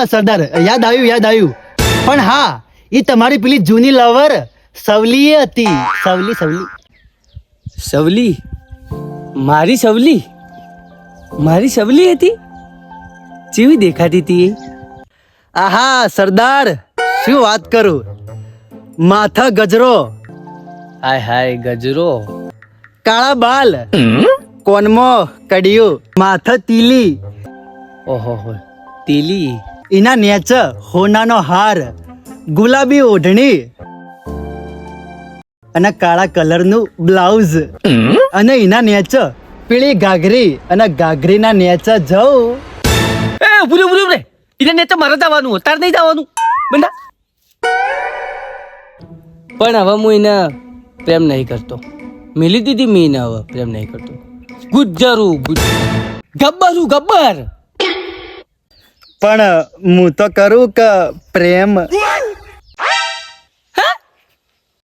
સરદાર યાદ આવ્યું પણ હા એ તમારી પેલી જૂની લવર સવલી હતી. સવલી સવલી? મારી સવલી હતી? કેવી દેખાતી હતી? આહા સરદાર શું વાત કરું, માથા ગજરો, હાય હાય ગજરો, કાળા બાલ, કોનમાં કડિયું, માથા તીલી, ઓહો તેલી, એના નેચ હોનાનો હાર, ગુલાબી ઓઢણી અને કાળા કલરનું બ્લાઉઝ અને એના નેચ પીળી ઘાઘરી અને ઘાઘરીના નેચ જવું. એ ભૂલે એને ને તો મારે જવાનું, તાર નહીં જવાનું બંદા. પણ હવે હું એને પ્રેમ નહીં કરતો, મિલી દીધી મેં એને હવે પ્રેમ નહીં કરતો. ગબ્બર. પણ હું તો કરું કે પ્રેમ.